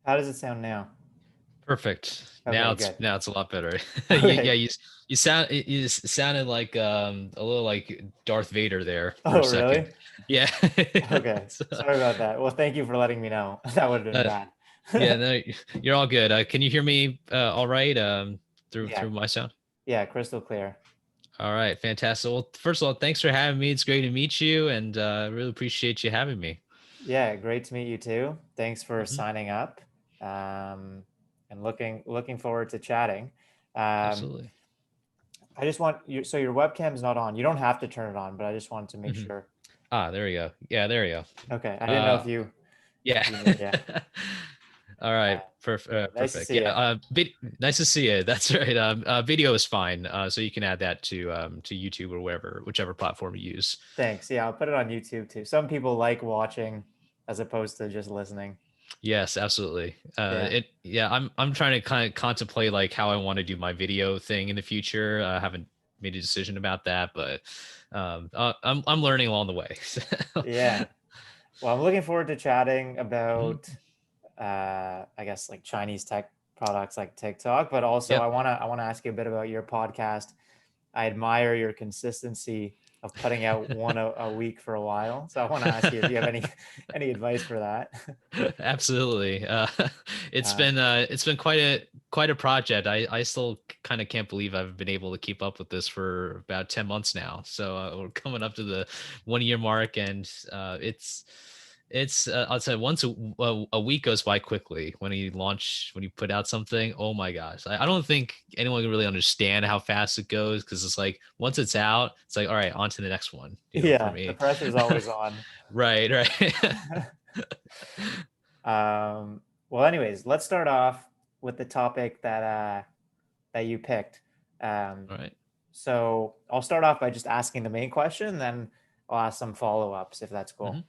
How does it sound now? Perfect. Okay, good. Now it's a lot better. Okay. You sounded like a little like Darth Vader there for Oh, a second. really? Yeah. Okay. So, Sorry about that. Well, thank you for letting me know. That would have been uh, bad. yeah, no, you're all good. Can you hear me all right Yeah. through my sound? Yeah, crystal clear. All right, fantastic. Well, first of all, thanks for having me. It's great to meet you, and really appreciate you having me. Yeah, great to meet you too. Thanks for Hmm. signing up. Um, and looking forward to chatting. Um, Absolutely. I just want you, so your webcam's not on. You don't have to turn it on, but I just wanted to make Hmm. sure. Ah, there we go. Yeah, there we go. Okay. I didn't know Uh, if yeah. you knew. Yeah. All right, Yeah. Nice to perfect. see Yeah, you. nice to see you. That's right. Video is fine, so you can add that to YouTube or wherever, whichever platform you use. Thanks. Yeah, I'll put it on YouTube too. Some people like watching as opposed to just listening. Yes, absolutely. Yeah. Yeah, I'm trying to kind of contemplate like how I want to do my video thing in the future. I haven't made a decision about that, but I'm learning along the way. So, Yeah. Well, I'm looking forward to chatting mhm. about I guess like Chinese tech products like TikTok, but also Yep. I want to ask you a bit about your podcast. I admire your consistency of putting out one a week for a while. So I want to ask you if you have any any advice for that. Absolutely. Um, It's been quite a project. I still kind of can't believe I've been able to keep up with this for about 10 months now. So we're coming up to the 1 year mark, and it's I'll say once a week goes by quickly when you put out something. Oh my gosh. I don't think anyone can really understand how fast it goes, because it's like once it's out, it's like all right, on to the next one, for yeah, the me. pressure's always on. Right, right. Well, anyways, let's start off with the topic that you picked. Um, All right. so I'll start off by just asking the main question, then I'll ask some follow-ups if that's Hmm. cool.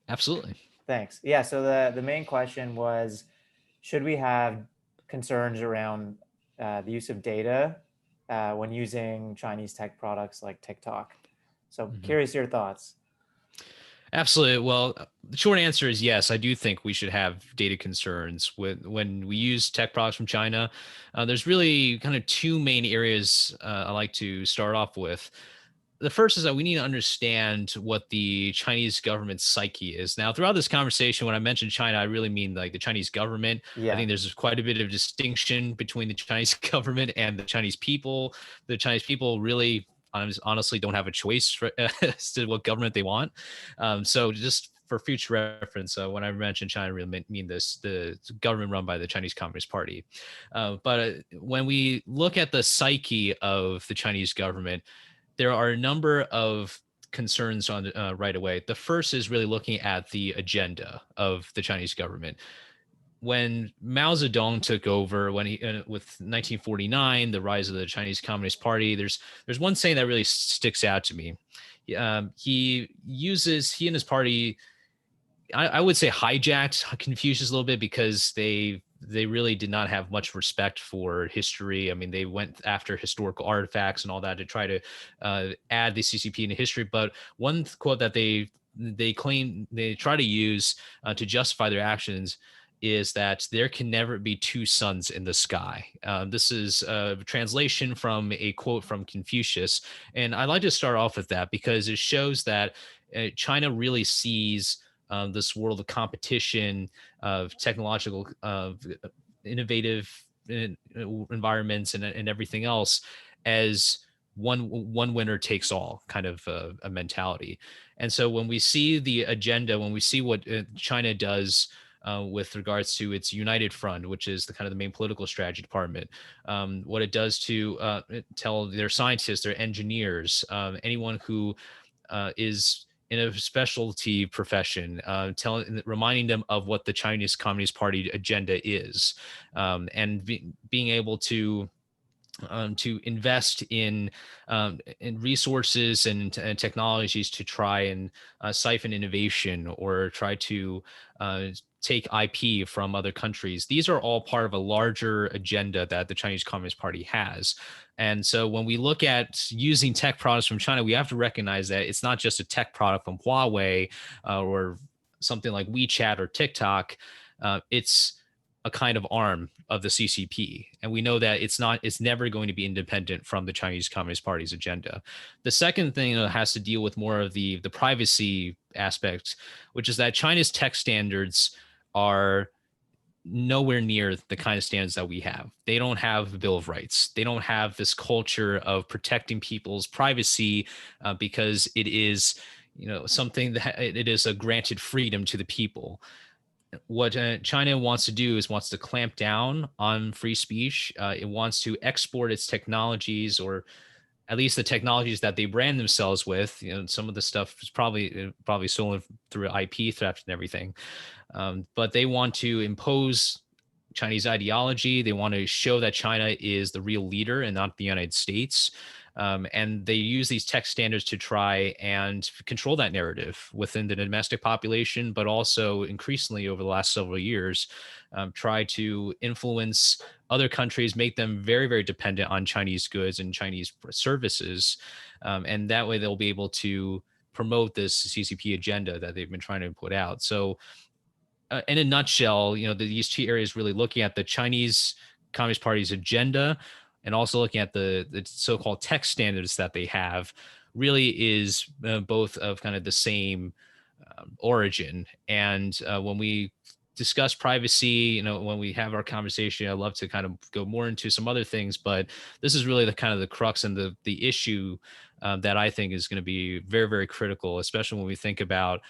Absolutely. Thanks. Yeah, so the main question was, should we have concerns around the use of data when using Chinese tech products like TikTok? So Mhm. curious your thoughts. Absolutely. Well, the short answer is yes. I do think we should have data concerns when we use tech products from China. There's really kind of two main areas I like to start off with. The first is that we need to understand what the Chinese government's psyche is. Now, throughout this conversation, when I mention China, I really mean like the Chinese government. I Yeah, think there's quite a bit of distinction between the Chinese government and the Chinese people. The Chinese people really honestly don't have a choice for, as to what government they want. So just for future reference, when I mention China, I really mean this: the government run by the Chinese Communist Party. But when we look at the psyche of the Chinese government, there are a number of concerns on right away. The first is really looking at the agenda of the Chinese government. When Mao Zedong took over, when he with 1949, the rise of the Chinese Communist Party, there's one saying that really sticks out to me. He and his party, I would say, hijacked Confucius a little bit, because they really did not have much respect for history. I mean, they went after historical artifacts and all that to try to add the CCP into history. But one quote that they claim they try to use to justify their actions is that there can never be two suns in the sky. This is a translation from a quote from Confucius, and I'd like to start off with that because it shows that China really sees this world of competition, of technological, innovative environments, and everything else as one winner takes all kind of a mentality. And so when we see the agenda, when we see what China does with regards to its United Front, which is the kind of the main political strategy department, what it does to tell their scientists, their engineers, anyone who is in a specialty profession, reminding them of what the Chinese Communist Party agenda is, and being able to invest in resources and technologies to try and siphon innovation, or try to take IP from other countries. These are all part of a larger agenda that the Chinese Communist Party has. And so when we look at using tech products from China, we have to recognize that it's not just a tech product from Huawei or something like WeChat or TikTok. It's a kind of arm of the CCP. And we know that it's never going to be independent from the Chinese Communist Party's agenda. The second thing has to deal with more of the privacy aspect, which is that China's tech standards are nowhere near the kind of standards that we have. They don't have a Bill of Rights. They don't have this culture of protecting people's privacy because it is, something that it is a granted freedom to the people. What China wants to do is wants to clamp down on free speech. It wants to export its technologies, or at least the technologies that they brand themselves with. Some of the stuff is probably stolen through IP theft and everything. But they want to impose Chinese ideology. They want to show that China is the real leader and not the United States. And they use these tech standards to try and control that narrative within the domestic population, but also increasingly over the last several years, try to influence other countries, make them very, very dependent on Chinese goods and Chinese services. And that way they'll be able to promote this CCP agenda that they've been trying to put out. So in a nutshell, these two areas really looking at the Chinese Communist Party's agenda and also looking at the so-called tech standards that they have really is both of kind of the same origin. And when we discuss privacy, when we have our conversation, I'd love to kind of go more into some other things, but this is really the kind of the crux and the issue that I think is going to be very, very critical, especially when we think about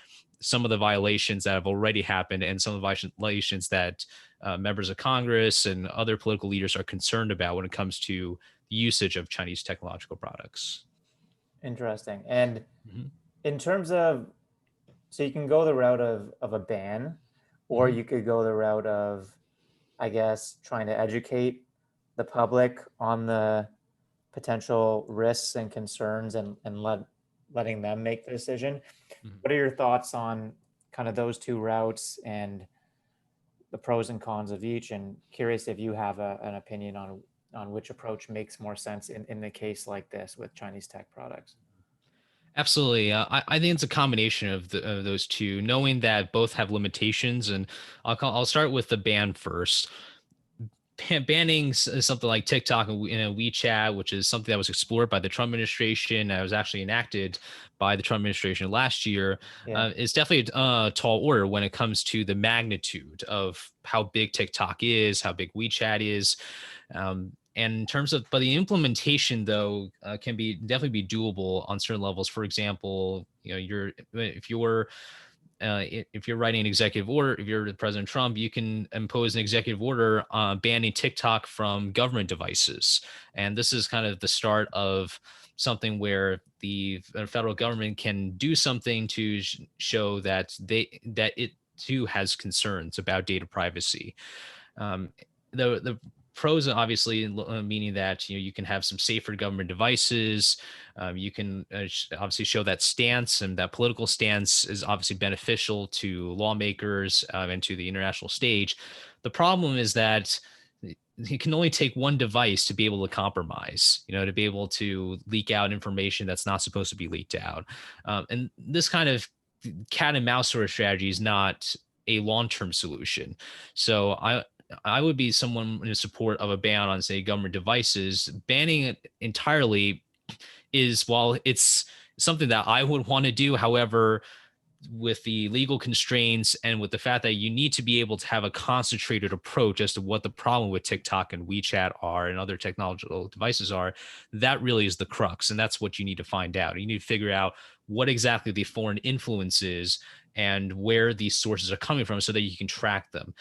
some of the violations that have already happened and some of the violations that members of Congress and other political leaders are concerned about when it comes to the usage of Chinese technological products. Interesting. And in terms of, so you can go the route of a ban, or you could go the route of, I guess, trying to educate the public on the potential risks and concerns and letting them make the decision. What are your thoughts on kind of those two routes and the pros and cons of each? And curious if you have an opinion on which approach makes more sense in the case like this with Chinese tech products. Absolutely. I think it's a combination of those two, knowing that both have limitations. And I'll start with the ban first. Banning something like TikTok and WeChat, which is something that was explored by the Trump administration, that was actually enacted by the Trump administration last year, is definitely a tall order when it comes to the magnitude of how big TikTok is, how big WeChat is. And in terms of, but the implementation though can be definitely be doable on certain levels. For example, if you're writing an executive order, if you're President Trump, you can impose an executive order banning TikTok from government devices. And this is kind of the start of something where the federal government can do something to show that it too has concerns about data privacy. The pros, obviously, meaning that you can have some safer government devices. You can obviously show that stance, and that political stance is obviously beneficial to lawmakers and to the international stage. The problem is that it can only take one device to be able to compromise, to be able to leak out information that's not supposed to be leaked out. And this kind of cat and mouse sort of strategy is not a long-term solution. So I would be someone in support of a ban on, say, government devices. Banning it entirely is, while it's something that I would want to do, however, with the legal constraints and with the fact that you need to be able to have a concentrated approach as to what the problem with TikTok and WeChat are and other technological devices are, that really is the crux. And that's what you need to find out. You need to figure out what exactly the foreign influence is and where these sources are coming from so that you can track them.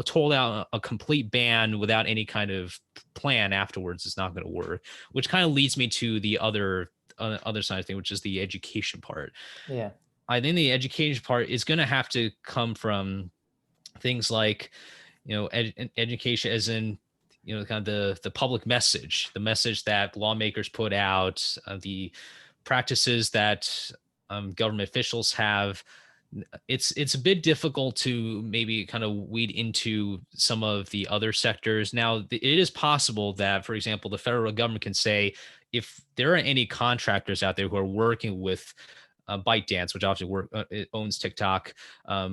Told out a complete ban without any kind of plan afterwards is not going to work, which kind of leads me to the other side of thing, which is the education part. Yeah. I think the education part is going to have to come from things like, education as in, kind of the public message, the message that lawmakers put out, the practices that government officials have. It's a bit difficult to maybe kind of weed into some of the other sectors. Now, it is possible that, for example, the federal government can say, if there are any contractors out there who are working with ByteDance, which obviously it owns TikTok,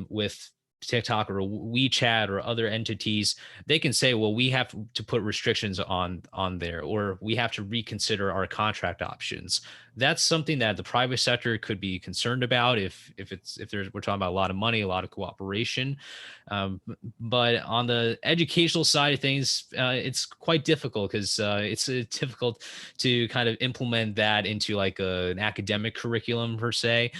with TikTok or WeChat or other entities, they can say, well, we have to put restrictions on there, or we have to reconsider our contract options. That's something that the private sector could be concerned about if we're talking about a lot of money, a lot of cooperation. Um, but on the educational side of things, it's quite difficult because it's difficult to kind of implement that into like an academic curriculum per se.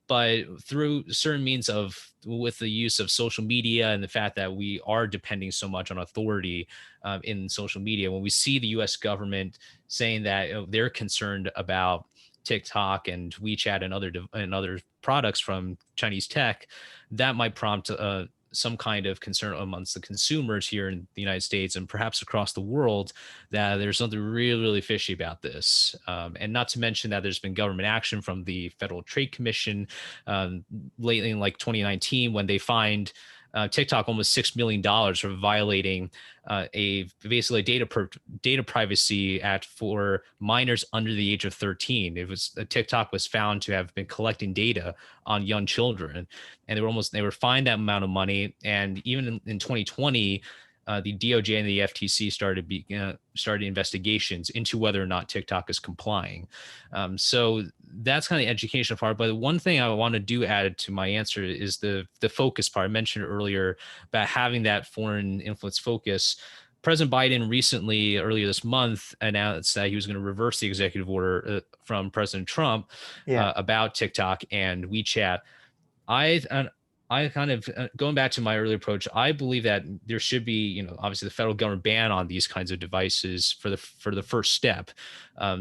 But through certain means of with the use of social media and the fact that we are depending so much on authority in social media, when we see the U.S. government saying that they're concerned about TikTok and WeChat and other products from Chinese tech, that might prompt some kind of concern amongst the consumers here in the United States and perhaps across the world that there's something really, really fishy about this. And not to mention that there's been government action from the Federal Trade Commission lately in like 2019 when they fined TikTok almost $6 million for violating a basically data Privacy Act for minors under the age of 13. It was TikTok was found to have been collecting data on young children, and they were fined that amount of money. And even in 2020, the DOJ and the FTC started investigations into whether or not TikTok is complying. So that's kind of the educational part. But one thing I want to do add to my answer is the focus part. I mentioned earlier about having that foreign influence focus. President Biden recently, earlier this month, announced that he was going to reverse the executive order from President Trump Yeah. about TikTok and WeChat. I I kind of going back to my earlier approach. I believe that there should be, obviously the federal government ban on these kinds of devices for the first step.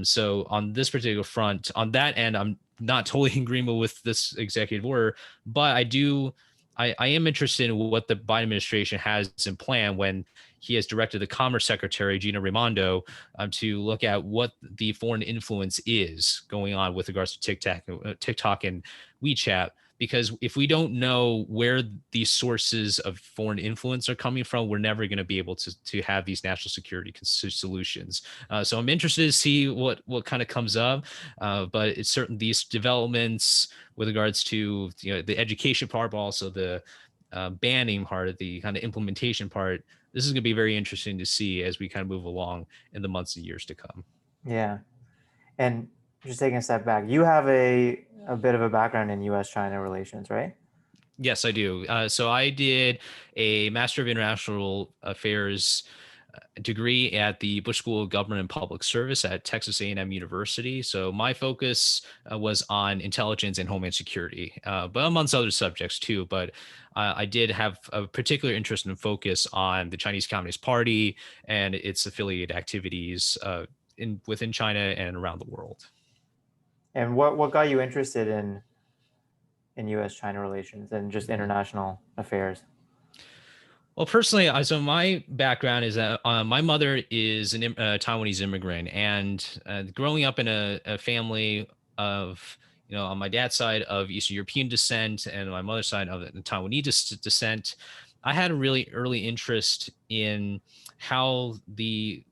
So on this particular front, on that end, I'm not totally in agreement with this executive order, but I am interested in what the Biden administration has in plan when he has directed the Commerce Secretary Gina Raimondo to look at what the foreign influence is going on with regards to TikTok and WeChat. Because if we don't know where these sources of foreign influence are coming from, we're never going to be able to have these national security solutions. So I'm interested to see what kind of comes up. But it's certain these developments with regards to the education part, but also the banning part, the kind of implementation part. This is going to be very interesting to see as we kind of move along in the months and years to come. Yeah. And just taking a step back, you have a bit of a background in US-China relations, right? Yes, I do. So I did a Master of International Affairs degree at the Bush School of Government and Public Service at Texas A&M University. So my focus was on intelligence and homeland security, but amongst other subjects too. But I did have a particular interest and focus on the Chinese Communist Party and its affiliated activities within China and around the world. And what got you interested in US-China relations and just international affairs? Well, personally, so my background is that my mother is a Taiwanese immigrant, and growing up in a family of, on my dad's side of Eastern European descent and my mother's side of the Taiwanese descent, I had a really early interest in how the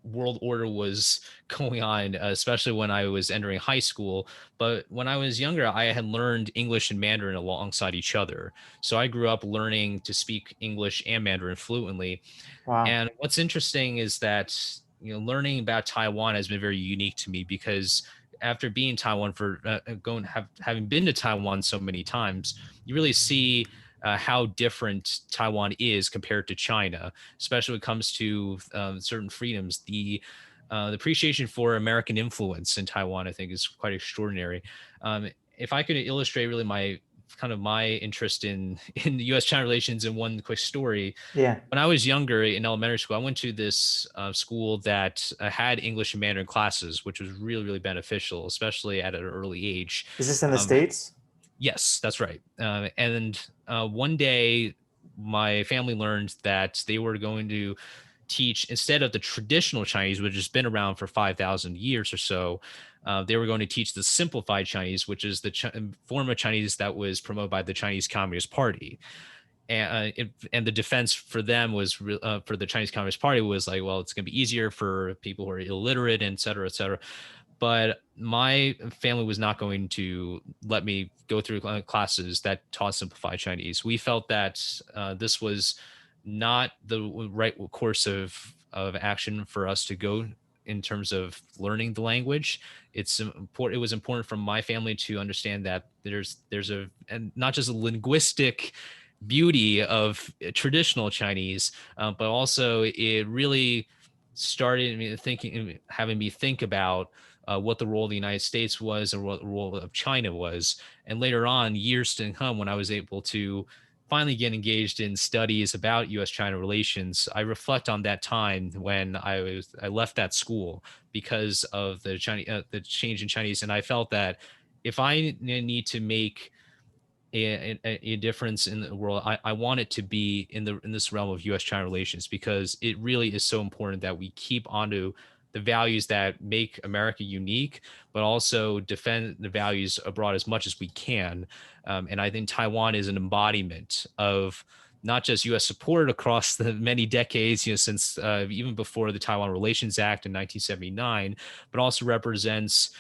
world order was going on, especially when I was entering high school. But when I was younger, I had learned English and Mandarin alongside each other. So I grew up learning to speak English and Mandarin fluently. Wow. And what's interesting is that, learning about Taiwan has been very unique to me because after being in Taiwan for having been to Taiwan so many times, you really see how different Taiwan is compared to China, especially when it comes to certain freedoms. The appreciation for American influence in Taiwan, I think, is quite extraordinary. If I could illustrate really my interest in the U.S.-China relations in one quick story. Yeah. When I was younger in elementary school, I went to this school that had English and Mandarin classes, which was really, really beneficial, especially at an early age. Is this in the States? Yes, that's right. And one day, my family learned that they were going to teach, instead of the traditional Chinese, which has been around for 5,000 years or so, they were going to teach the simplified Chinese, which is the form of Chinese that was promoted by the Chinese Communist Party. And the defense for them was for the Chinese Communist Party was like, well, it's going to be easier for people who are illiterate, and et cetera, et cetera. but my family was not going to let me go through classes that taught simplified Chinese. We felt that this was not the right course of action for us to go in terms of learning the language. It's important. It was important for my family to understand that there's a, and not just a linguistic beauty of traditional Chinese, but also it really started me thinking, having me think about what the role of the United States was or what the role of China was. And later on, years to come, when I was able to finally get engaged in studies about U.S.-China relations, I reflect on that time when I left that school because of the Chinese the change in Chinese, and I felt that if I need to make a difference in the world, I want it to be in this realm of U.S. China relations, because it really is so important that we keep onto the values that make America unique, but also defend the values abroad as much as we can. And I think Taiwan is an embodiment of not just U.S. support across the many decades, since even before the Taiwan Relations Act in 1979, but also represents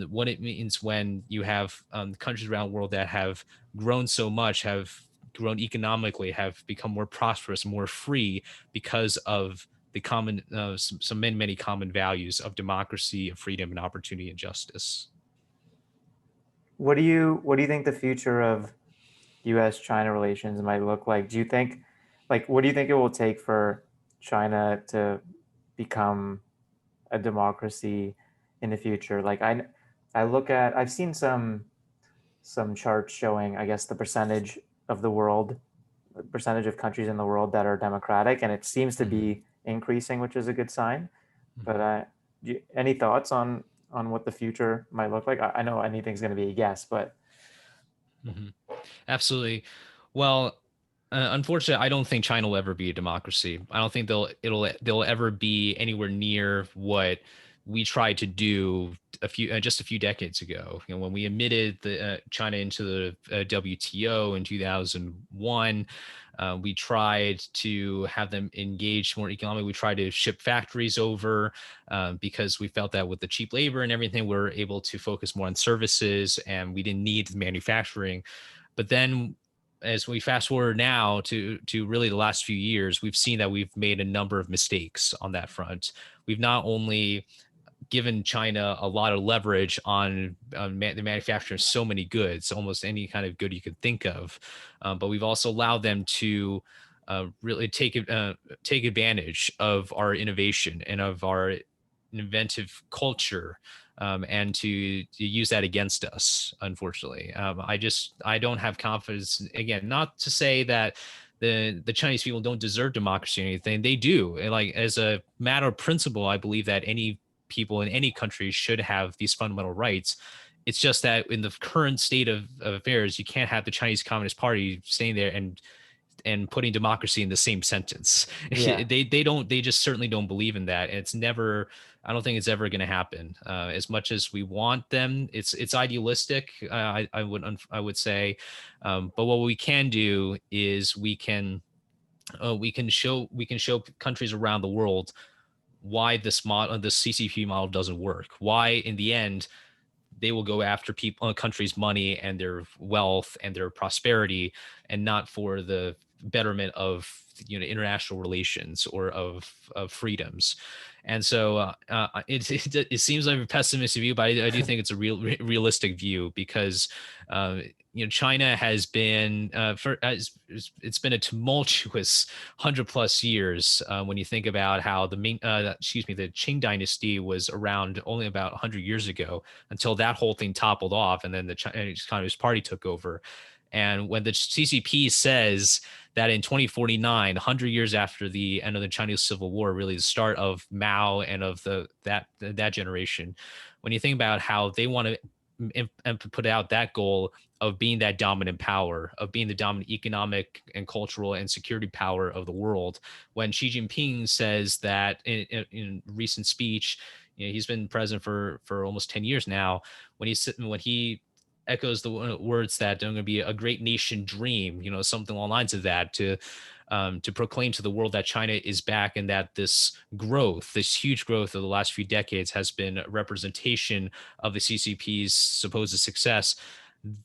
what it means when you have countries around the world that have grown so much, have grown economically, have become more prosperous, more free because of the common, some many common values of democracy and freedom and opportunity and justice. What do you think the future of US China relations might look like? Do you think, like, what do you think it will take for China to become a democracy in the future? Like, I've seen some charts showing, I guess, the percentage of the world, the percentage of countries in the world that are democratic, and it seems to Mhm, be increasing, which is a good sign. But mhm, any thoughts on what the future might look like? I know anything's going to be a guess, but mhm. Absolutely. Well, unfortunately, I don't think China will ever be a democracy. I don't think they'll ever be anywhere near what we tried to do just a few decades ago. When we admitted China into the WTO in 2001, we tried to have them engage more economically. We tried to ship factories over because we felt that with the cheap labor and everything, we are able to focus more on services, and we didn't need manufacturing. But then as we fast forward now to really the last few years, we've seen that we've made a number of mistakes on that front. We've not only given China a lot of leverage on the manufacture of so many goods, almost any kind of good you could think of, but we've also allowed them to really take advantage of our innovation and of our inventive culture, and to use that against us. Unfortunately, I don't have confidence. Again, not to say that the Chinese people don't deserve democracy or anything. They do. And like, as a matter of principle, I believe that any people in any country should have these fundamental rights. It's just that in the current state of affairs, you can't have the Chinese Communist Party staying there and putting democracy in the same sentence. yeah. They just certainly don't believe in that. And it's never, I don't think it's ever going to happen. As much as we want them, it's idealistic. I would say, but what we can do is we can show countries around the world why this CCP model doesn't work. Why in the end they will go after people, countries' money and their wealth and their prosperity, and not for the betterment of international relations or of freedoms. And so it seems like a pessimistic view, but I do think it's a realistic view, because China has been it's been a tumultuous 100 plus years, when you think about how the Qing dynasty was around only about 100 years ago, until that whole thing toppled off, and then the Chinese Communist Party took over. And when the CCP says that in 2049, 100 years after the end of the Chinese Civil War, really the start of Mao and of that generation, when you think about how they want to put out that goal of being that dominant power, of being the dominant economic and cultural and security power of the world, when Xi Jinping says that in recent speech, he's been president for almost 10 years now, when he echoes the words that they're going to be a great nation dream, something along the lines of that, to proclaim to the world that China is back and that this growth, this huge growth of the last few decades, has been a representation of the CCP's supposed success.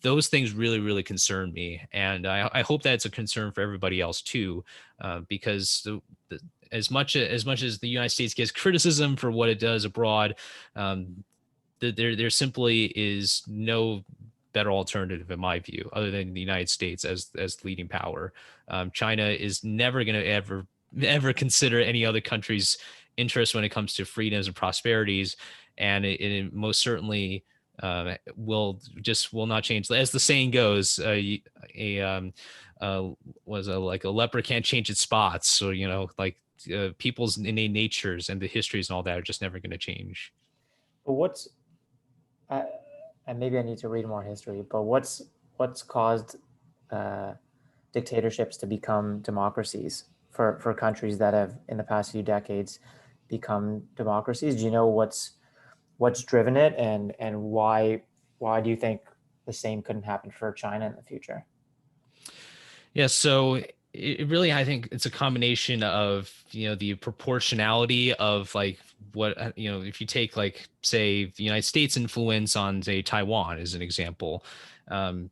Those things really, really concern me, and I hope that it's a concern for everybody else too, because as much as the United States gets criticism for what it does abroad, there simply is no better alternative in my view other than the United States as leading power. China is never going to ever consider any other country's interest when it comes to freedoms and prosperities, and it most certainly will not change. As the saying goes, a was a like a leopard can't change its spots. So like people's innate natures and the histories and all that are just never going to change. But uh, and maybe I need to read more history, but what's caused uh, dictatorships to become democracies for countries that have in the past few decades become democracies? Do you know what's driven it, and why do you think the same couldn't happen for China in the future? Yeah, so it really, I think it's a combination of, the proportionality of like what, if you take like, say, the United States influence on, say, Taiwan as an example. um,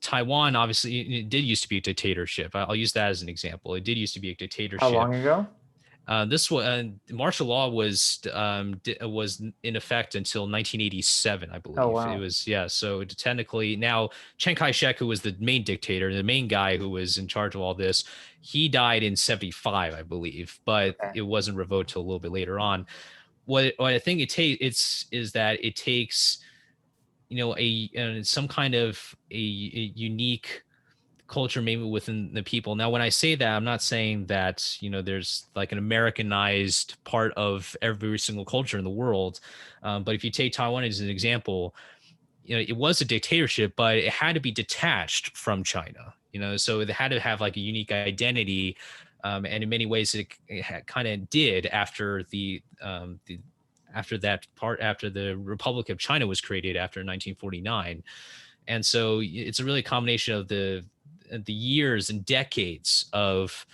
Taiwan obviously it did used to be a dictatorship. I'll use that as an example. It did used to be a How dictatorship. long ago? This one, martial law was in effect until 1987, I Oh believe. It wow. was, yeah. So technically, now Chiang Kai-shek, who was the main dictator, the main guy who was in charge of all this, he died in 75, I believe, but Okay. it wasn't revoked till a little bit later on. What I think it takes it's is that it takes some kind of a unique culture maybe within the people. Now, when I say that, I'm not saying that, there's like an Americanized part of every single culture in the world. But if you take Taiwan as an example, it was a dictatorship, but it had to be detached from China, so it had to have like a unique identity. And in many ways, it kind of did after after the Republic of China was created after 1949. And so it's a really combination of the years and decades of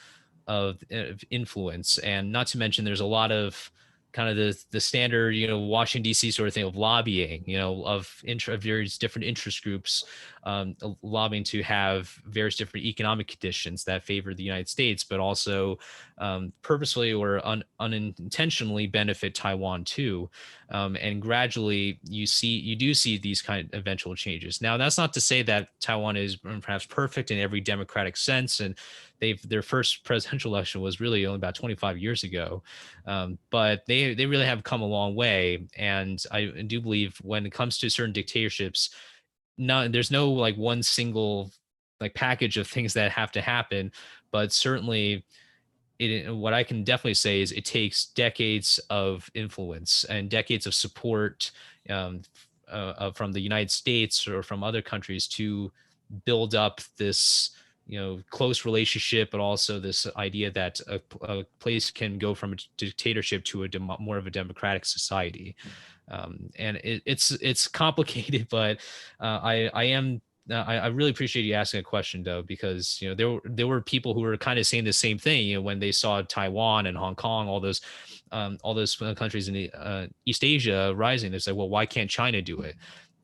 influence, and not to mention there's a lot of kind of the standard Washington D.C. sort of thing of lobbying, of various different interest groups, lobbying to have various different economic conditions that favor the United States, but also purposefully or unintentionally benefit Taiwan too. And gradually you do see these kind of eventual changes. Now, that's not to say that Taiwan is perhaps perfect in every democratic sense, and their first presidential election was really only about 25 years ago. But they really have come a long way, and I do believe when it comes to certain dictatorships, there's no like one single like package of things that have to happen, but certainly what I can definitely say is it takes decades of influence and decades of support, um, from the United States or from other countries to build up this close relationship, but also this idea that a place can go from a dictatorship to more of a democratic society. And it's complicated, but I am I really appreciate you asking a question though, because there were people who were kind of saying the same thing, when they saw Taiwan and Hong Kong, all those countries in the East Asia rising. They said, well, why can't China do it?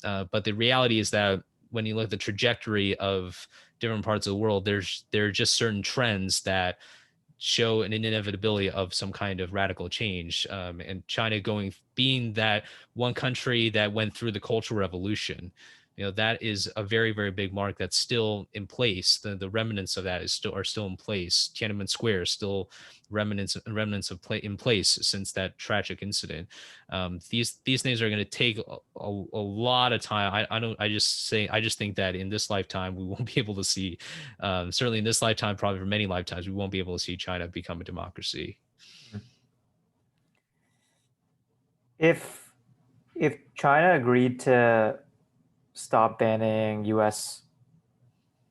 But the reality is that when you look at the trajectory of different parts of the world, there are just certain trends that show an inevitability of some kind of radical change. And China being that one country that went through the Cultural Revolution, that is a very, very big mark that's still in place. The remnants of that are still in place. Tiananmen Square is still remnants in place since that tragic incident. These things are going to take a lot of time. I just think that in this lifetime we won't be able to see, certainly in this lifetime, probably for many lifetimes, we won't be able to see China become a democracy. If if China agreed to stop banning U.S.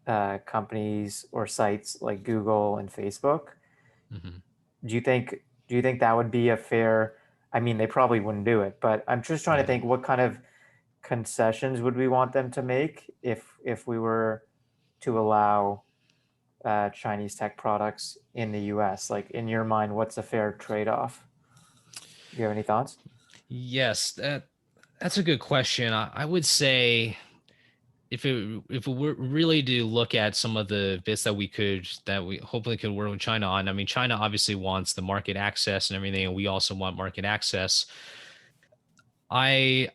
Companies or sites like Google and Facebook, Mhm. do you think that would be a fair? I mean, they probably wouldn't do it, but I'm just trying to Right. think what kind of concessions would we want them to make if we were to allow Chinese tech products in the US? Like in your mind, what's a fair trade-off? Do you have any thoughts? Yes, that's a good question. I would say if we were really to look at some of the bits that we hopefully could work with China on. I mean, China obviously wants the market access and everything, and we also want market access. I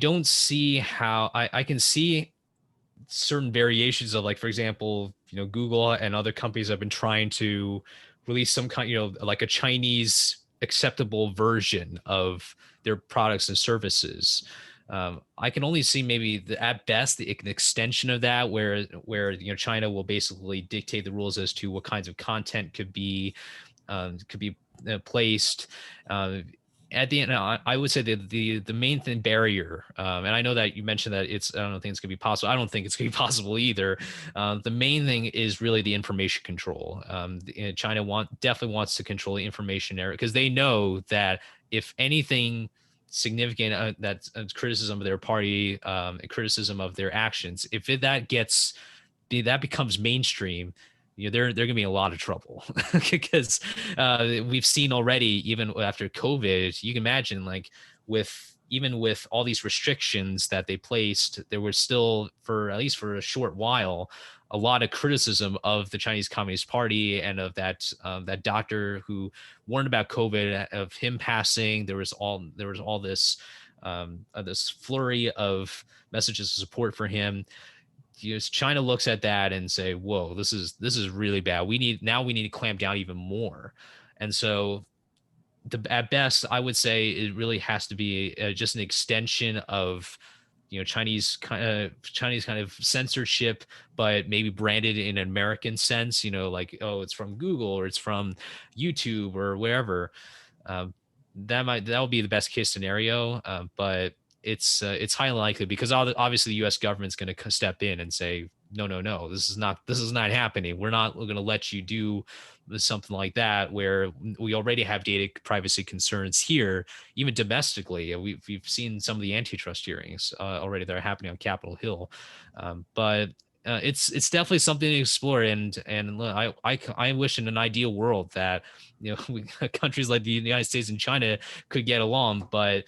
don't see how I can see certain variations of, like, for example, Google and other companies have been trying to release some kind, like a Chinese acceptable version of their products and services. I can only see maybe at best an extension of that, where China will basically dictate the rules as to what kinds of content could be placed. Uh, at the end, I would say the main thing barrier, and I know that you mentioned that I don't think it's gonna be possible. I don't think it's gonna be possible either. The main thing is really the information control. China definitely wants to control the information area, because they know that if anything significant, that's criticism of their party, criticism of their actions, if that becomes mainstream, they're going to be in a lot of trouble. Because we've seen already, even after COVID, you can imagine, like, even with all these restrictions that they placed, there was still, for at least for a short while, a lot of criticism of the Chinese Communist Party and of that doctor who warned about COVID, of him passing. There was all this flurry of messages of support for him. China looks at that and say, "Whoa, this is really bad. We need to clamp down even more." And so, at best, I would say it really has to be just an extension of Chinese kind of censorship, but maybe branded in an American sense. Like, oh, it's from Google or it's from YouTube or wherever. Um, that would be the best case scenario, but it's highly likely, because obviously the U.S. government's going to step in and say, no, no, no, this is not happening. We're not going to let you do something like that, where we already have data privacy concerns here, even domestically. We've seen some of the antitrust hearings already that are happening on Capitol Hill, but it's definitely something to explore. And look, I wish in an ideal world that countries like the United States and China could get along, but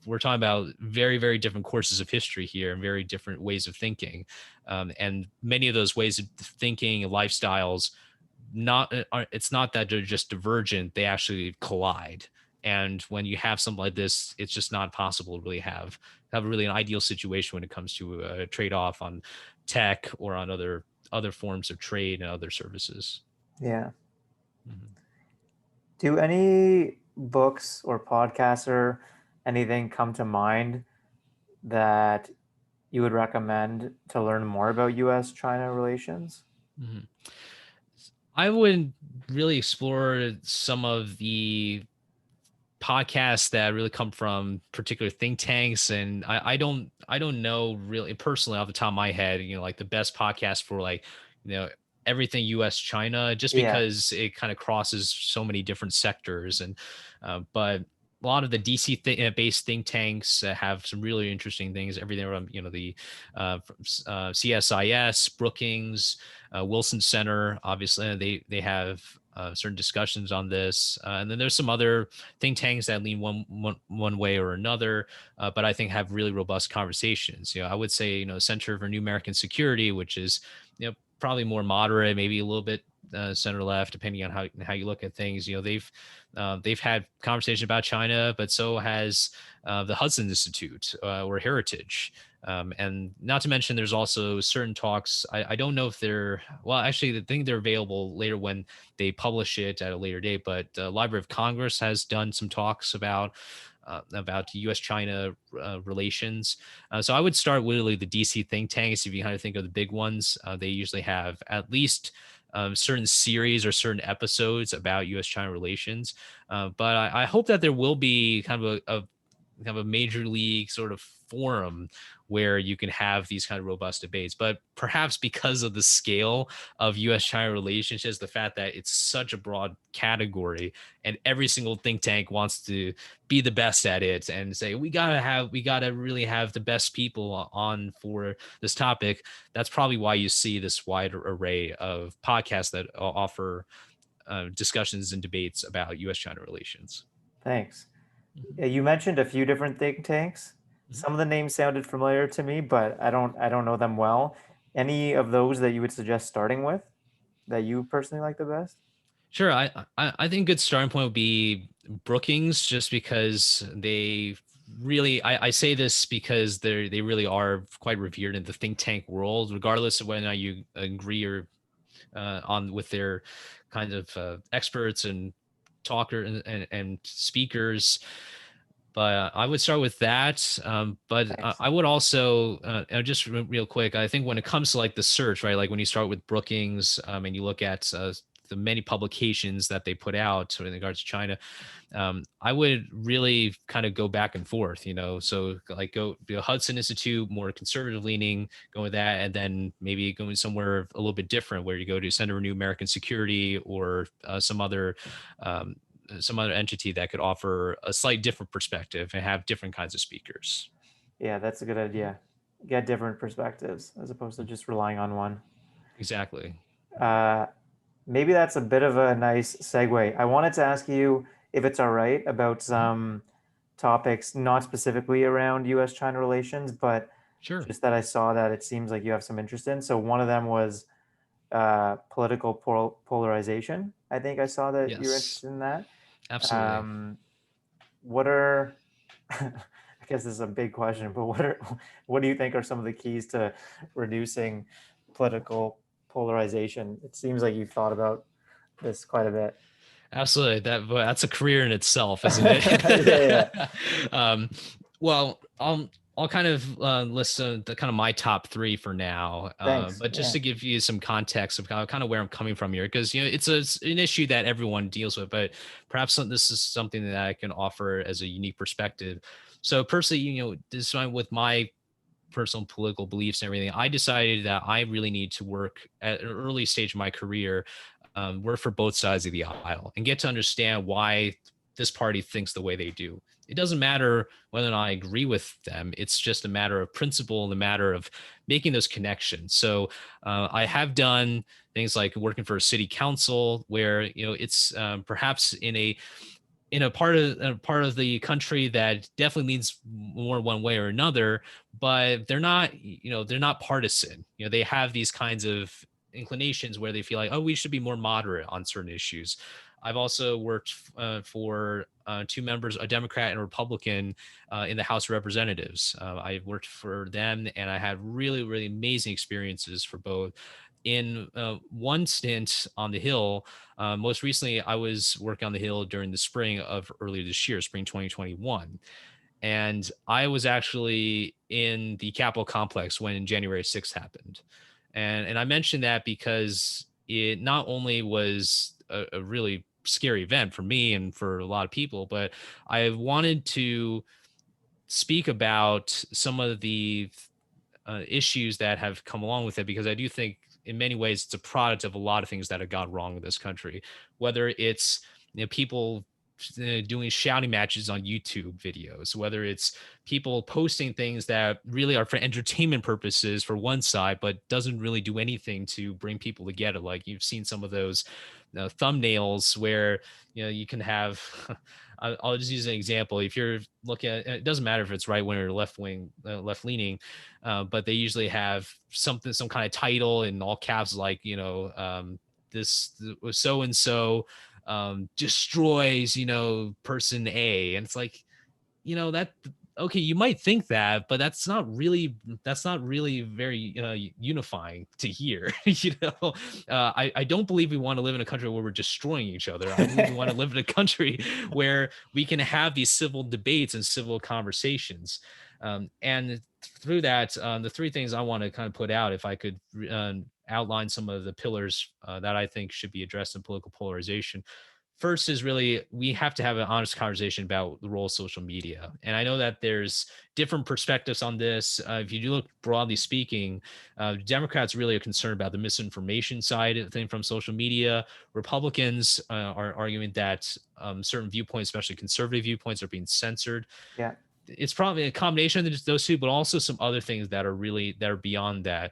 we're talking about very, very different courses of history here and very different ways of thinking, and many of those ways of thinking and lifestyles, it's not that they're just divergent, they actually collide. And when you have something like this, it's just not possible to really have really an ideal situation when it comes to a trade-off on tech or on other forms of trade and other services. Yeah. Mhm. Do any books or podcasts or anything come to mind that you would recommend to learn more about US China relations? Mhm. I would really explore some of the podcasts that really come from particular think tanks, and I don't know really personally off the top of my head, like the best podcast for, like, you know everything US China, just Yeah. because it kind of crosses so many different sectors. And but a lot of the DC based think tanks have some really interesting things, everything from the CSIS, Brookings, Wilson Center. Obviously, they have certain discussions on this, and then there's some other think tanks that lean one way or another, but I think have really robust conversations. I would say, Center for New American Security, which is probably more moderate, maybe a little bit center left, depending on how you look at things. They've had conversation about China, but so has the Hudson Institute or Heritage. And not to mention, there's also certain talks. I don't know if they're, well, actually, I think they're available later when they publish it at a later date. But Library of Congress has done some talks about U.S.-China relations. So I would start with really the DC think tanks. If you kind of think of the big ones, they usually have at least certain series or certain episodes about U.S.-China relations. But I hope that there will be kind of have a major league sort of forum where you can have these kind of robust debates. But perhaps because of the scale of US China relationships, the fact that it's such a broad category and every single think tank wants to be the best at it and say, we gotta really have the best people on for this topic. That's probably why you see this wide array of podcasts that offer discussions and debates about US China relations. Thanks. Mhm. Yeah, you mentioned a few different think tanks. Mhm. Some of the names sounded familiar to me, but I don't know them well. Any of those that you would suggest starting with that you personally like the best? Sure. I think a good starting point would be Brookings, just because they really I say this because they really are quite revered in the think tank world, regardless of whether or not you agree or on with their kind of experts and talker and speakers. But I would start with that. But Thanks. I would also, just real quick, I think when it comes to like the search, right? Like when you start with Brookings and you look at the many publications that they put out in regards to China, I would really kind of go back and forth, So like go the Hudson Institute, more conservative leaning, go with that, and then maybe going somewhere a little bit different, where you go to Center for New American Security or um, some other entity that could offer a slight different perspective and have different kinds of speakers. Yeah, that's a good idea. Get different perspectives as opposed to just relying on one. Exactly. Uh, Maybe that's a bit of a nice segue. I wanted to ask you if it's all right about Mhm. some topics, not specifically around US China relations, but Sure. just that I saw that it seems like you have some interest in. So one of them was political polarization. I think I saw that you're Yes. interested in that. Absolutely. Um, what are, I guess this is a big question, but what do you think are some of the keys to reducing political polarization? It seems like you've thought about this quite a bit. Absolutely. That's a career in itself, isn't Yeah, it? yeah. um, well, I'll kind of list the kind of my top three for now, Thanks. but just Yeah. to give you some context of kind of where I'm coming from here, because it's an issue that everyone deals with, but perhaps this is something that I can offer as a unique perspective. So personally, this one with my personal political beliefs and everything, I decided that I really need to work at an early stage of my career, work for both sides of the aisle and get to understand why this party thinks the way they do. It doesn't matter whether or not I agree with them. It's just a matter of principle and a matter of making those connections. So I have done things like working for a city council where it's perhaps in a part of the country that definitely leans more one way or another, but they're not partisan. They have these kinds of inclinations where they feel like, oh, we should be more moderate on certain issues. I've also worked for two members, a Democrat and a Republican, in the House of Representatives. I worked for them, and I had really, really amazing experiences for both. In one stint on the Hill, most recently, I was working on the Hill during the spring of earlier this year, spring 2021. And I was actually in the Capitol complex when January 6th happened. And I mentioned that because it not only was a really scary event for me and for a lot of people, but I wanted to speak about some of the issues that have come along with it, because I do think in many ways it's a product of a lot of things that have gone wrong in this country, whether it's people doing shouting matches on YouTube videos, whether it's people posting things that really are for entertainment purposes for one side, but doesn't really do anything to bring people together. Like you've seen some of those thumbnails where you can have I'll just use an example. If you're looking at, it doesn't matter if it's right wing or left wing, left leaning, but they usually have some kind of title in all caps, like this so and so destroys person A, and it's like that okay, you might think that, but that's not really very unifying to hear. I don't believe we want to live in a country where we're destroying each other. I believe we want to live in a country where we can have these civil debates and civil conversations. And through that, the three things I want to kind of put out, if I could outline some of the pillars that I think should be addressed in political polarization. first is really we have to have an honest conversation about the role of social media. And I know that there's different perspectives on this. If you do look broadly speaking, Democrats really are concerned about the misinformation side of thing from social media. Republicans are arguing that certain viewpoints, especially conservative viewpoints, are being censored. Yeah. It's probably a combination of those two, but also some other things that are beyond that.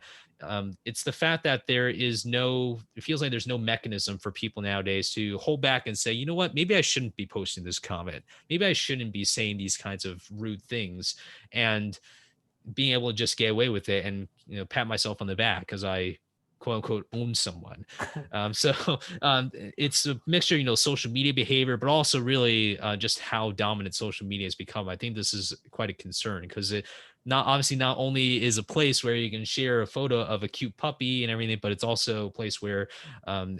It's the fact that it feels like there's no mechanism for people nowadays to hold back and say, you know what, maybe I shouldn't be posting this comment. Maybe I shouldn't be saying these kinds of rude things, and being able to just get away with it and, pat myself on the back because I quote unquote own someone. It's a mixture, social media behavior, but also really just how dominant social media has become. I think this is quite a concern because not only is a place where you can share a photo of a cute puppy and everything, but it's also a place where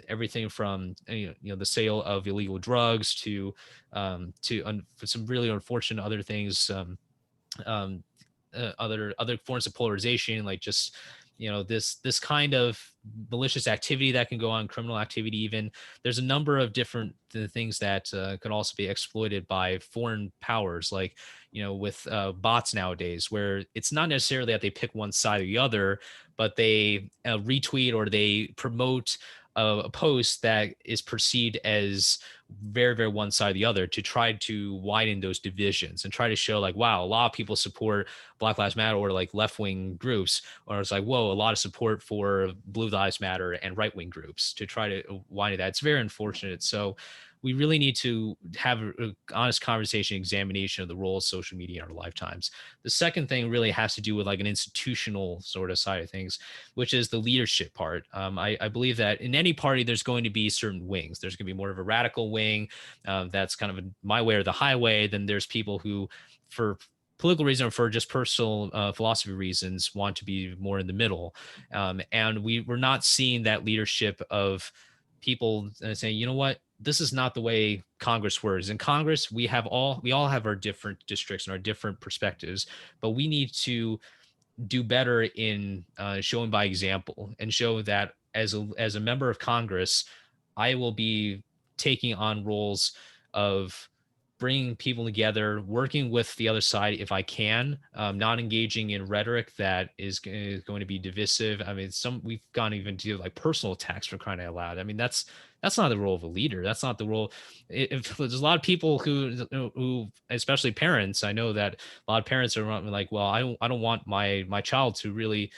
everything from the sale of illegal drugs for some really unfortunate other things, um, other forms of polarization, like just this kind of malicious activity that can go on, criminal activity even. There's a number of different things that could also be exploited by foreign powers, like with bots nowadays, where it's not necessarily that they pick one side or the other, but they retweet or they promote a post that is perceived as very, very one side or the other, to try to widen those divisions and try to show like, wow, a lot of people support Black Lives Matter or like left-wing groups, or it's like, whoa, a lot of support for Blue Lives Matter and right-wing groups, to try to widen that. It's very unfortunate. So we really need to have an honest conversation, examination of the role of social media in our lifetimes. The second thing really has to do with like an institutional sort of side of things, which is the leadership part. I believe that in any party, there's going to be certain wings. There's going to be more of a radical wing that's kind of my way or the highway. Then there's people who, for political reason or for just personal philosophy reasons, want to be more in the middle. And we're not seeing that leadership of people saying, you know what, this is not the way Congress works. In Congress, we all have our different districts and our different perspectives, but we need to do better in showing by example, and show that as a member of Congress, I will be taking on roles of bringing people together, working with the other side if I can, not engaging in rhetoric that is going to be divisive. I mean, we've gone even to like personal attacks, for crying out loud. I mean, that's not the role of a leader. That's not the role. If there's a lot of people who, especially parents, I know that a lot of parents are like, well, I don't want my child to really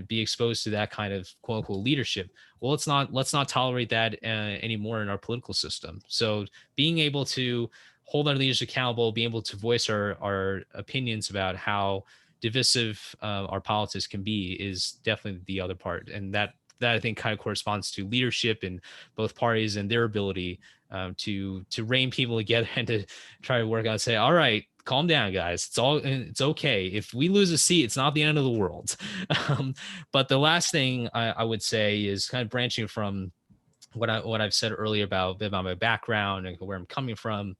be exposed to that kind of quote unquote leadership. Well, let's not tolerate that anymore in our political system. So being able to hold our leaders accountable, being able to voice our opinions about how divisive our politics can be, is definitely the other part. And that I think kind of corresponds to leadership in both parties and their ability to rein people together and to try to work out and say, all right, calm down, guys. It's okay. If we lose a seat, it's not the end of the world. But the last thing I would say is kind of branching from what I've said earlier about my background and where I'm coming from.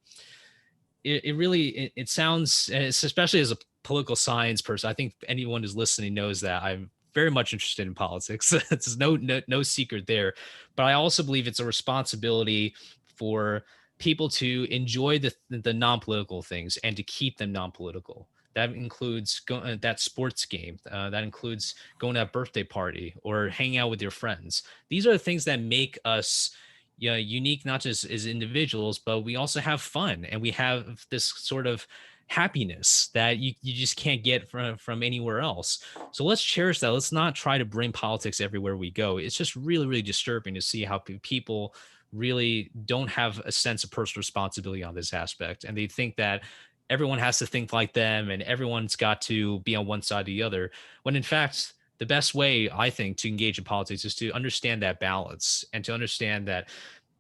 It sounds, especially as a political science person, I think anyone who's listening knows that I'm very much interested in politics. It's no secret there. But I also believe it's a responsibility for people to enjoy the non-political things and to keep them non-political. That includes that sports game. That includes going to a birthday party or hanging out with your friends. These are the things that make us unique, not just as individuals, but we also have fun, and we have this sort of happiness that you just can't get from anywhere else. So let's cherish that. Let's not try to bring politics everywhere we go. It's just really, really disturbing to see how people really don't have a sense of personal responsibility on this aspect. And they think that everyone has to think like them and everyone's got to be on one side or the other. When in fact, the best way, I think, to engage in politics is to understand that balance and to understand that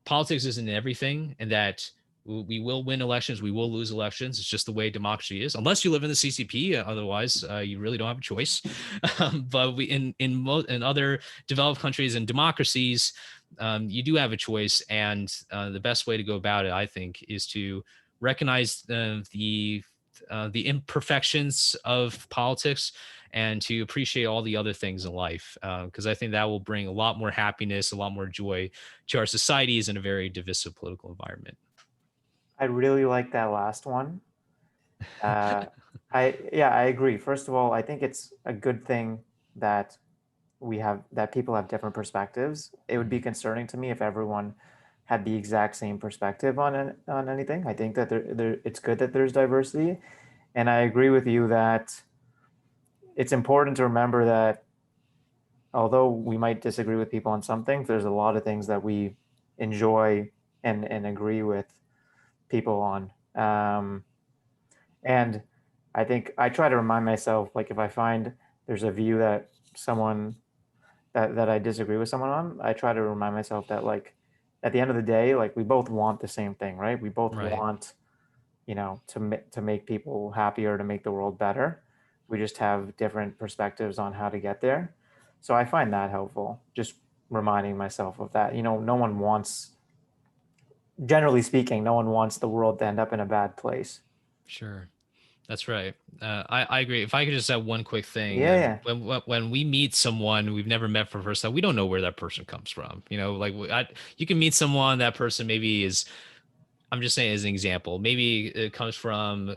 politics isn't everything, and that we will win elections, we will lose elections. It's just the way democracy is, unless you live in the CCP. Otherwise, you really don't have a choice. But in other developed countries and democracies, you do have a choice, and the best way to go about it, I think, is to recognize the imperfections of politics and to appreciate all the other things in life. Because I think that will bring a lot more happiness, a lot more joy to our societies in a very divisive political environment. I really like that last one. Uh, I agree. First of all, I think it's a good thing that that people have different perspectives. It would be Mhm. concerning to me if everyone had the exact same perspective on anything. I think that it's good that there's diversity, and I agree with you that it's important to remember that although we might disagree with people on some things, there's a lot of things that we enjoy and agree with people on. And I think I try to remind myself, like if I find there's a view that someone that I disagree with someone on, I try to remind myself that like at the end of the day, like we both want the same thing, right? We both Right. want, to make people happier, to make the world better. We just have different perspectives on how to get there. So I find that helpful. Just reminding myself of that. No one wants, generally speaking, no one wants the world to end up in a bad place. Sure. That's right. I agree. If I could just add one quick thing, Yeah, yeah, when we meet someone we've never met for the first time, we don't know where that person comes from. Like you can meet someone, that person maybe is, I'm just saying as an example, maybe it comes from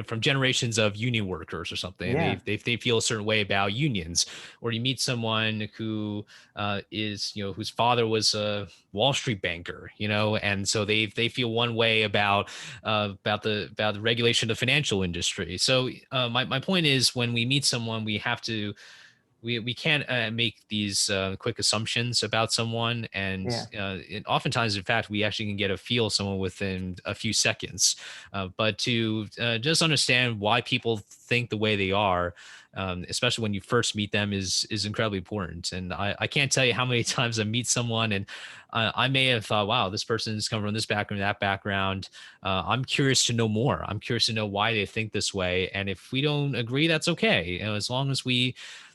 from generations of union workers or something. yeah. They feel a certain way about unions, or you meet someone who whose father was a Wall Street banker, and so they feel one way about the regulation of the financial industry. So my point is, when we meet someone, we have to we can't make these quick assumptions about someone, and Yeah. oftentimes, in fact, we actually can get a feel of someone within a few seconds. But to just understand why people think the way they are, especially when you first meet them, is incredibly important. And I can't tell you how many times I meet someone and I may have thought, wow, this person's come from this background, that background. I'm curious to know more. I'm curious to know why they think this way. And if we don't agree, that's okay. As long as we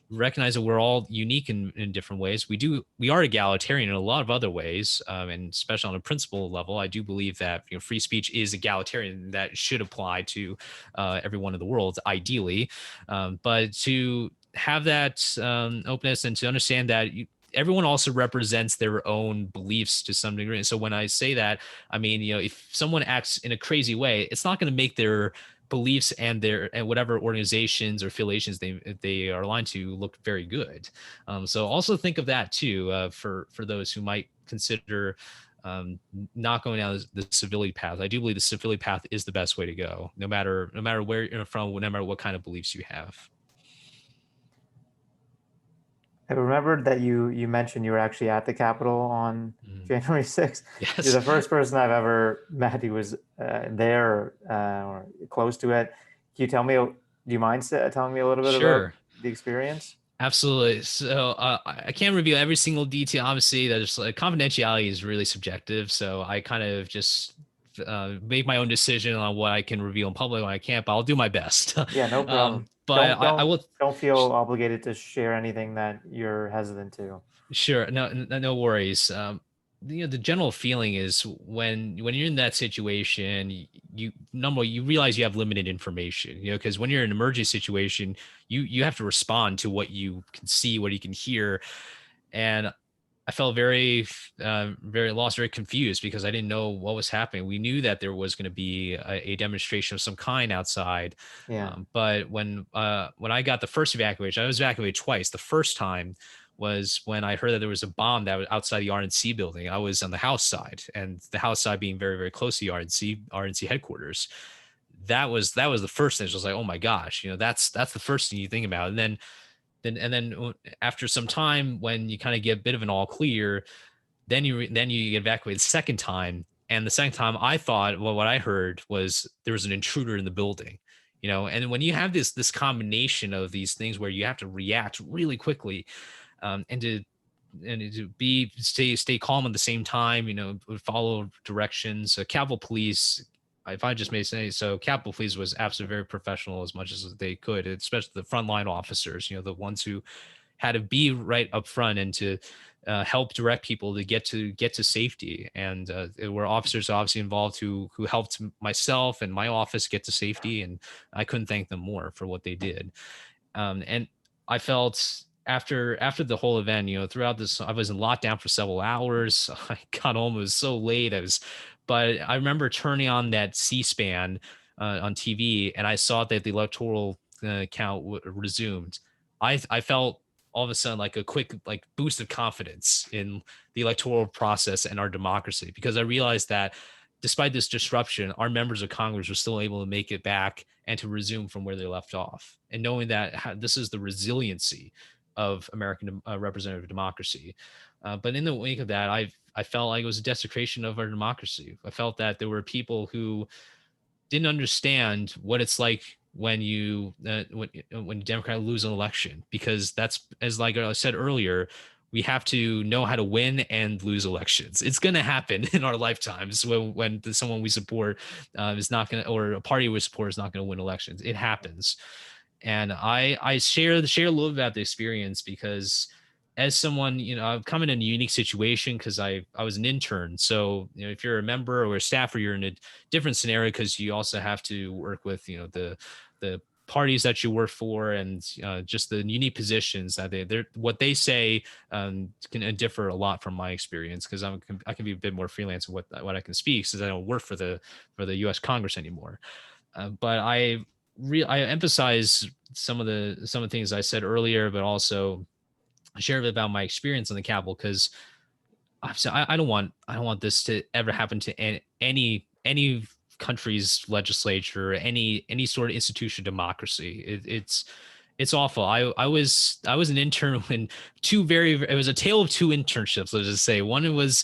recognize that we're all unique in different ways. We are egalitarian in a lot of other ways, and especially on a principle level, I do believe that free speech is egalitarian. That should apply to everyone in the world, ideally. But to have that openness and to understand that everyone also represents their own beliefs to some degree. And so when I say that, I mean, if someone acts in a crazy way, it's not going to make their beliefs and whatever organizations or affiliations they are aligned to look very good. So also think of that too, for those who might consider not going down the civility path. I do believe the civility path is the best way to go, no matter where you're from, no matter what kind of beliefs you have. I remembered that you mentioned you were actually at the Capitol on Mhm. January 6th. You're Yes, the first person I've ever met who was there or close to it. Can you tell me, do you mind telling me a little bit about sure. the experience? Absolutely. So I can't reveal every single detail. Obviously, there's like confidentiality is really subjective. So I kind of just make my own decision on what I can reveal in public, when I can't. But I'll do my best. Yeah, no problem. But Don't I don't will. don't feel obligated to share anything that you're hesitant to. Sure. No, no worries. The general feeling is when you're in that situation, you number one, you realize you have limited information. Because when you're in an emergency situation, you have to respond to what you can see, what you can hear, and I felt very lost, very confused because I didn't know what was happening. We knew that there was going to be a demonstration of some kind outside, Yeah. but when I got the first evacuation, I was evacuated twice. The first time was when I heard that there was a bomb that was outside the RNC building. I was on the house side, and the house side being very, very close to the RNC headquarters. That was the first thing. It was like, oh my gosh, that's the first thing you think about, and then after some time, when you kind of get a bit of an all clear, then you get evacuated the second time. And the second time, I thought, well, what I heard was there was an intruder in the building. And when you have this combination of these things where you have to react really quickly, and to be stay calm at the same time, follow directions. Capitol Police, if I just may say so, Capitol Police was absolutely very professional as much as they could, especially the frontline officers, the ones who had to be right up front and to help direct people to get to safety. And there were officers obviously involved who helped myself and my office get to safety, and I couldn't thank them more for what they did. And I felt after the whole event, throughout this, I was in lockdown for several hours. I got home, it was so late. But I remember turning on that C-SPAN on TV, and I saw that the electoral count resumed. I felt all of a sudden like a quick like boost of confidence in the electoral process and our democracy, because I realized that despite this disruption, our members of Congress were still able to make it back and to resume from where they left off. And knowing that this is the resiliency of American representative democracy. But in the wake of that, I felt like it was a desecration of our democracy. I felt that there were people who didn't understand what it's like when when Democrats lose an election, because that's, as like I said earlier, we have to know how to win and lose elections. It's going to happen in our lifetimes when someone we support is not going to, or a party we support is not going to win elections. It happens. And I share a little bit about the experience because as someone, I've come in a unique situation because I was an intern. So, if you're a member or a staffer, you're in a different scenario because you also have to work with, the parties that you work for, and just the unique positions that they're what they say can differ a lot from my experience, because I can be a bit more freelance in what I can speak, since I don't work for the U.S. Congress anymore. But I emphasize some of the things I said earlier, but also share a bit about my experience on the Capitol, because I don't want this to ever happen to any country's legislature, any sort of institution of democracy. It's awful. I was an intern when it was a tale of two internships, let's just say. One was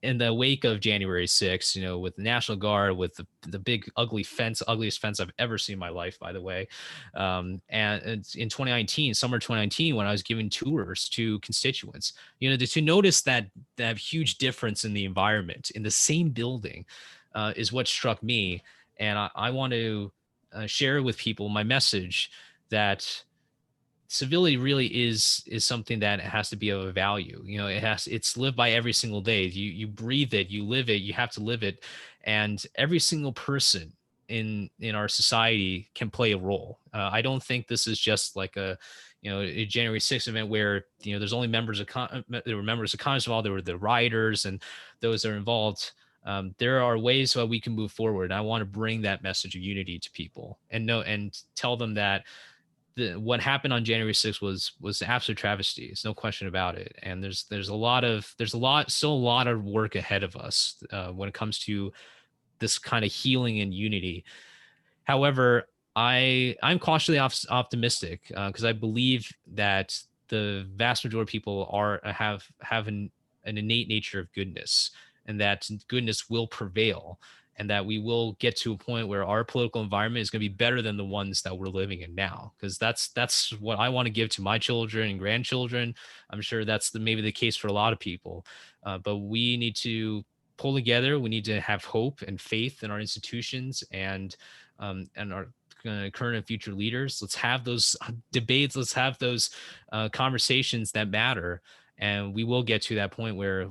in the wake of January 6th, with the National Guard, with the big ugly fence, ugliest fence I've ever seen in my life, by the way. And it's in 2019, summer 2019, when I was giving tours to constituents, to notice that huge difference in the environment in the same building is what struck me. And I want to share with people my message that civility really is something that has to be of a value. It's lived by every single day. You breathe it, you live it, you have to live it. And every single person in our society can play a role. I don't think this is just like a January 6th event where there's only there were members of Congress involved, there were the rioters and those that are involved. There are ways that we can move forward. And I want to bring that message of unity to people and tell them that what happened on January 6th was an absolute travesty. It's no question about it. And there's still a lot of work ahead of us when it comes to this kind of healing and unity. However, I'm cautiously optimistic because I believe that the vast majority of people have an innate nature of goodness, and that goodness will prevail, and that we will get to a point where our political environment is going to be better than the ones that we're living in now. Because that's what I want to give to my children and grandchildren. I'm sure that's maybe the case for a lot of people. But we need to pull together. We need to have hope and faith in our institutions and our current and future leaders. Let's have those debates. Let's have those conversations that matter. And we will get to that point where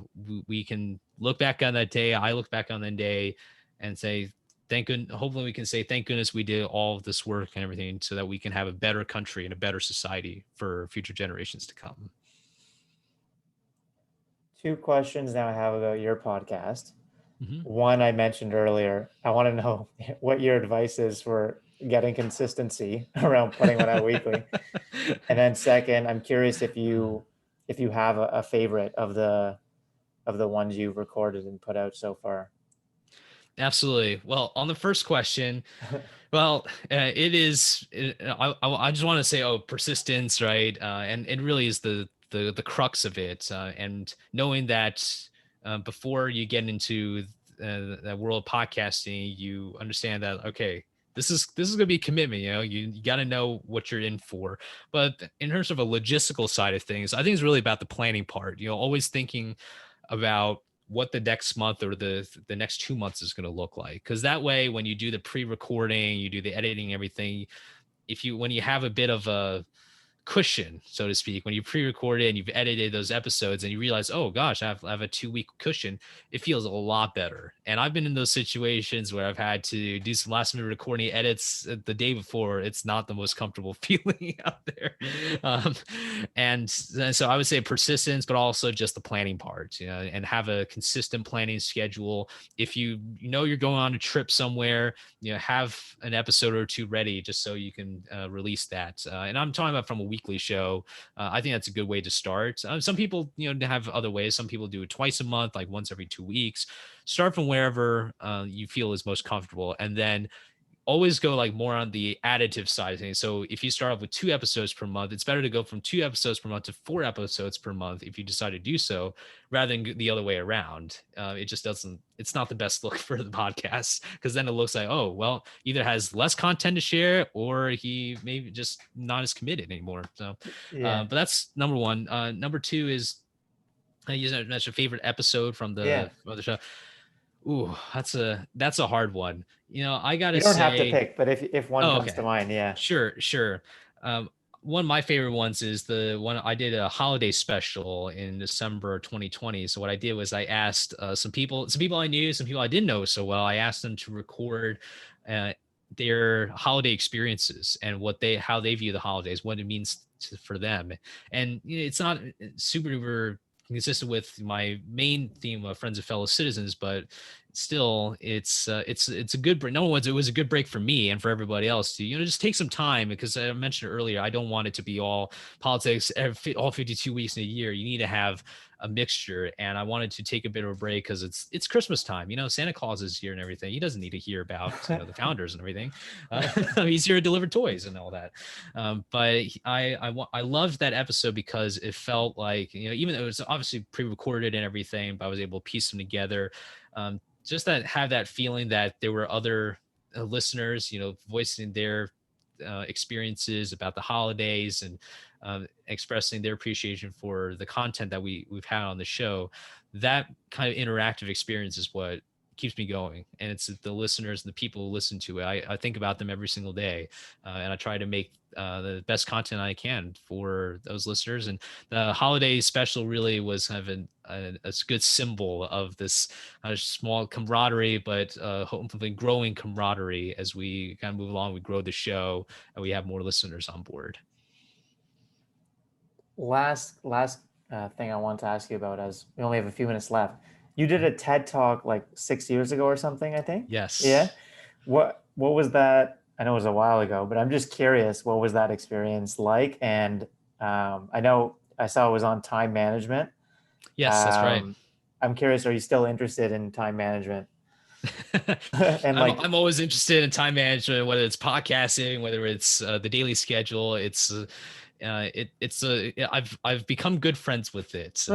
we can look back on that day. I look back on that day and say, thank goodness. Hopefully we can say, thank goodness we did all of this work and everything, so that we can have a better country and a better society for future generations to come. Two questions now I have about your podcast. Mm-hmm. One I mentioned earlier. I want to know what your advice is for getting consistency around putting one out weekly. And then second, I'm curious if you have a favorite of the ones you've recorded and put out so far. Absolutely. Well, on the first question, well, it is. I just want to say, persistence, right? And it really is the crux of it. And knowing that before you get into the world of podcasting, you understand that this is going to be a commitment. You got to know what you're in for. But in terms of a logistical side of things, I think it's really about the planning part. Always thinking about what the next month or the next 2 months is going to look like. Because that way, when you do the pre-recording, you do the editing, everything, when you have a bit of a cushion, so to speak, when you pre-recorded and you've edited those episodes and you realize, oh gosh, I have a 2 week cushion, it feels a lot better. And I've been in those situations where I've had to do some last minute recording edits the day before. It's not the most comfortable feeling out there. Um, and so I would say persistence, but also just the planning part, and have a consistent planning schedule. If you know you're going on a trip somewhere, have an episode or two ready just so you can release that. And I'm talking about from a weekly show. I think that's a good way to start. Some people, have other ways. Some people do it twice a month, like once every 2 weeks. Start from wherever you feel is most comfortable, and then always go like more on the additive side of things. So if you start off with 2 episodes per month, it's better to go from 2 episodes per month to 4 episodes per month if you decide to do so, rather than the other way around. It just doesn't, it's not the best look for the podcast, because then it looks like, oh, well, either has less content to share or he maybe just not as committed anymore. So, Yeah. but that's number one. Number two is, you mentioned favorite episode from Yeah. the show. Ooh, that's a hard one. I gotta You don't have to say, pick, but if one oh, comes okay. to mind, yeah. Sure, sure. One of my favorite ones is the one I did a holiday special in December 2020. So what I did was I asked some people I knew, some people I didn't know so well. I asked them to record uh, their holiday experiences and how they view the holidays, what it means for them. And it's not super duper consistent with my main theme of friends and fellow citizens, but still it's a good break. No one's, it was a good break for me and for everybody else to just take some time, because I mentioned earlier, I don't want it to be all politics all 52 weeks in a year. You need to have a mixture, and I wanted to take a bit of a break because it's Christmas time. Santa Claus is here and everything. He doesn't need to hear about the founders and everything. He's here to deliver toys and all that. But I loved that episode because it felt like, even though it was obviously pre-recorded and everything, but I was able to piece them together. Just that, have that feeling that there were other listeners, voicing their experiences about the holidays, and expressing their appreciation for the content that we've had on the show. That kind of interactive experience is what keeps me going, and it's the listeners and the people who listen to it. I think about them every single day, and I try to make the best content I can for those listeners. And the holiday special really was kind of a good symbol of this small camaraderie, but hopefully growing camaraderie as we kind of move along. We grow the show and we have more listeners on board. Last thing I want to ask you about, as we only have a few minutes left. You did a TED talk like 6 years ago or something, I think. Yes. Yeah. What was that? I know it was a while ago, but I'm just curious, what was that experience like? And I know I saw it was on time management. Yes, that's right. I'm curious, are you still interested in time management? And I'm always interested in time management, whether it's podcasting, whether it's the daily schedule. I've become good friends with it,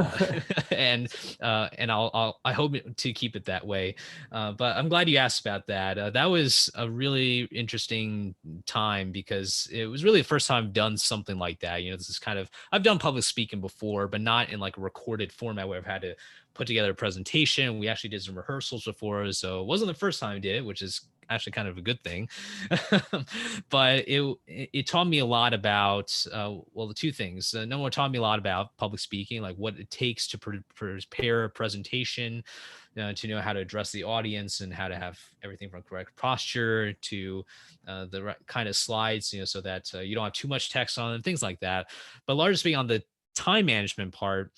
and I hope to keep it that way. But I'm glad you asked about that. That was a really interesting time, because it was really the first time I've done something like that. This is kind of, I've done public speaking before, but not in like a recorded format where I've had to put together a presentation. We actually did some rehearsals before, so it wasn't the first time I did it, which is actually kind of a good thing. But it taught me a lot about the two things. Number one, taught me a lot about public speaking, like what it takes to prepare a presentation, to know how to address the audience and how to have everything from correct posture to the right kind of slides, so that you don't have too much text on them, things like that. But largely speaking, on the time management part,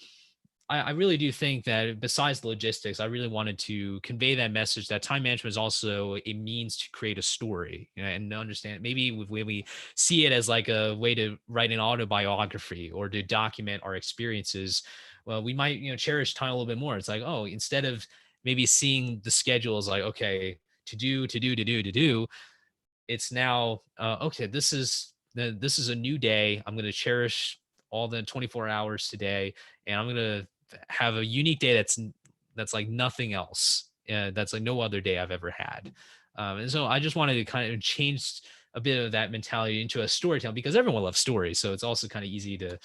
I really do think that besides the logistics, I really wanted to convey that message that time management is also a means to create a story, and understand maybe when we see it as like a way to write an autobiography or to document our experiences, well, we might, cherish time a little bit more. It's like, oh, instead of maybe seeing the schedule as like, okay, to do, it's now, okay, this is a new day. I'm going to cherish all the 24 hours today, and I'm going to have a unique day that's like nothing else. That's like no other day I've ever had. And so I just wanted to kind of change a bit of that mentality into a storytelling, because everyone loves stories. So it's also kind of easy to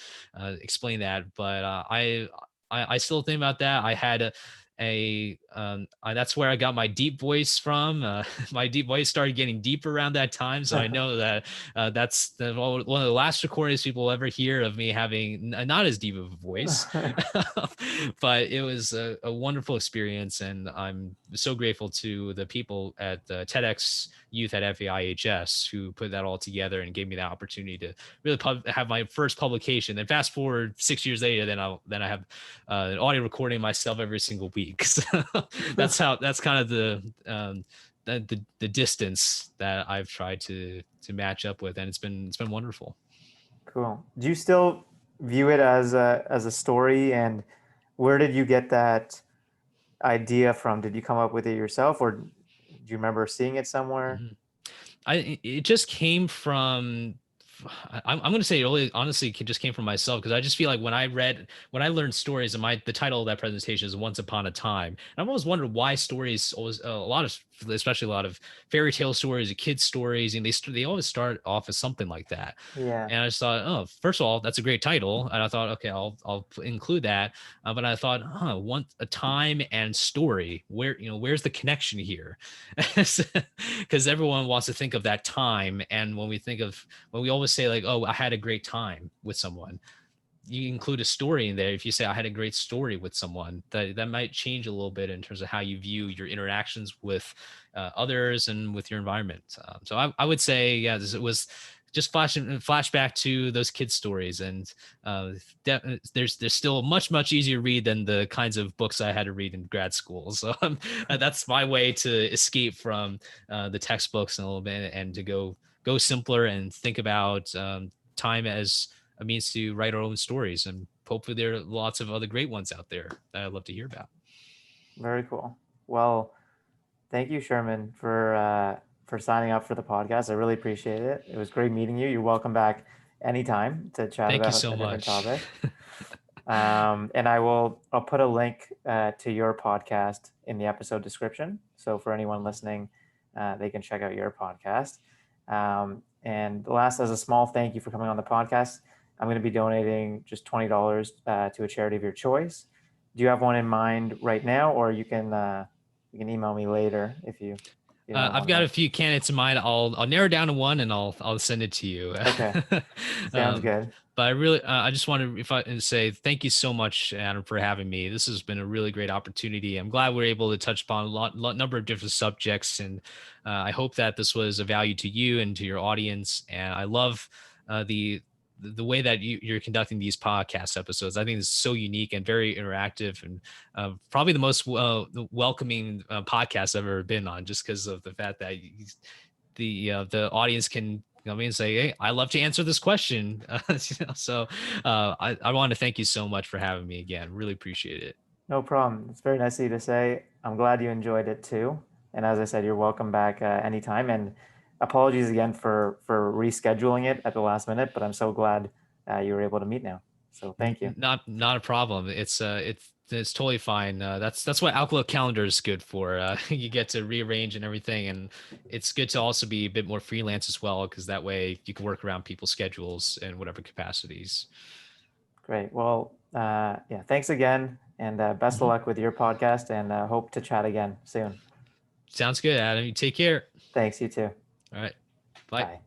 explain that. But I still think about that. I had that's where I got my deep voice from. My deep voice started getting deeper around that time, so I know that that's one of the last recordings people will ever hear of me having not as deep of a voice. But it was a wonderful experience, and I'm so grateful to the people at the TEDx Youth at FAIHS who put that all together and gave me the opportunity to really have my first publication. Then fast forward 6 years later, then I have an audio recording of myself every single week. So that's kind of the distance that I've tried to match up with, and it's been wonderful. Cool. Do you still view it as a story, and where did you get that idea from? Did you come up with it yourself, or do you remember seeing it somewhere? It just came from, I'm going to say it really honestly just came from myself, because I just feel like when I learned stories, and the title of that presentation is Once Upon a Time. And I've always wondered why stories always, especially a lot of fairy tale stories, kids stories, and they always start off as something like that. Yeah. And I just thought, oh, first of all, that's a great title. And I thought, okay, I'll include that. But I thought, Once a Time and story, where's the connection here? Because everyone wants to think of that time. And when we always say like, oh, I had a great time with someone, you include a story in there. If you say I had a great story with someone, that might change a little bit in terms of how you view your interactions with others and with your environment. So I would say, yeah, it was just flashback to those kids stories, and there's still much easier read than the kinds of books I had to read in grad school. So that's my way to escape from the textbooks a little bit, and to go simpler and think about time as a means to write our own stories. And hopefully there are lots of other great ones out there that I'd love to hear about. Very cool. Well, thank you, Sherman, for signing up for the podcast. I really appreciate it. It was great meeting you. You're welcome back anytime to chat Thank you about so a different much. topic. And I'll put a link to your podcast in the episode description. So for anyone listening, they can check out your podcast. And last, as a small thank you for coming on the podcast, I'm going to be donating just $20 to a charity of your choice. Do you have one in mind right now, or you can email me later if you I've got a few candidates in mind. I'll narrow down to one, and I'll send it to you. Okay. Sounds good. But I really, I just want to say thank you so much, Adam, for having me. This has been a really great opportunity. I'm glad we're able to touch upon a number of different subjects, and I hope that this was of value to you and to your audience. And I love the way that you're conducting these podcast episodes. I think it's so unique and very interactive, and probably the most welcoming podcast I've ever been on, just because of the fact that the audience can come in and say, hey, I love to answer this question. So I want to thank you so much for having me again. Really appreciate it. No problem. It's very nice of you to say. I'm glad you enjoyed it too. And as I said, you're welcome back anytime. And apologies again for rescheduling it at the last minute, but I'm so glad you were able to meet now. So thank you. Not a problem. It's totally fine. That's what Outlook Calendar is good for. You get to rearrange and everything, and it's good to also be a bit more freelance as well, because that way you can work around people's schedules in whatever capacities. Great. Well, yeah, thanks again, and best of luck with your podcast, and hope to chat again soon. Sounds good, Adam. You take care. Thanks, you too. All right. Bye. Bye.